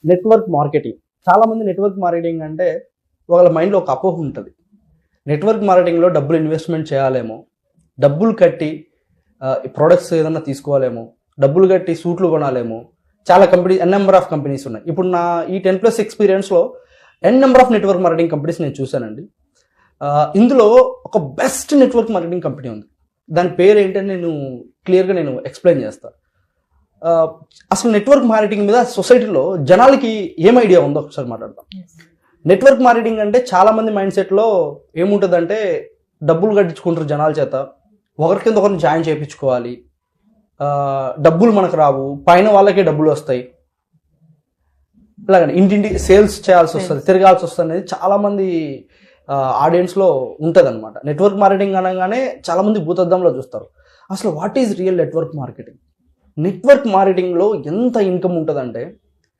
Network marketing. చాలామంది network marketing అంటే వాళ్ళ మైండ్లో ఒక అపోహ ఉంటుంది. నెట్వర్క్ మార్కెటింగ్లో డబ్బులు ఇన్వెస్ట్మెంట్ చేయాలేమో, డబ్బులు కట్టి ప్రొడక్ట్స్ ఏదైనా తీసుకోవాలేమో, డబ్బులు కట్టి సూట్లు కొనాలేమో. చాలా ఎన్ నెంబర్ ఆఫ్ కంపెనీస్ ఉన్నాయి. ఇప్పుడు నా ఈ 10+ ఎక్స్పీరియన్స్లో N number of network marketing companies నేను చూశానండి. ఇందులో ఒక బెస్ట్ నెట్వర్క్ మార్కెటింగ్ కంపెనీ ఉంది. దాని పేరు ఏంటని నేను క్లియర్గా ఎక్స్ప్లెయిన్ చేస్తాను. అసలు నెట్వర్క్ మార్కెటింగ్ మీద సొసైటీలో జనాలకి ఏం ఐడియా ఉందో ఒకసారి మాట్లాడతాం. నెట్వర్క్ మార్కెటింగ్ అంటే చాలా మంది మైండ్ సెట్లో ఏముంటుందంటే డబ్బులు కట్టించుకుంటారు జనాల చేత, ఒకరి కింద ఒకరిని జాయిన్ చేయించుకోవాలి, డబ్బులు మనకు రావు, పైన వాళ్ళకే డబ్బులు వస్తాయి, ఇలాగని ఇంటింటి సేల్స్ చేయాల్సి వస్తుంది, తిరగాల్సి వస్తుంది అనేది చాలామంది ఆడియన్స్లో ఉంటుంది అనమాట. నెట్వర్క్ మార్కెటింగ్ అనగానే చాలామంది భూతద్దంలో చూస్తారు. అసలు what is real network marketing? Network మార్కెటింగ్లో ఎంత ఇన్కమ్ ఉంటుందంటే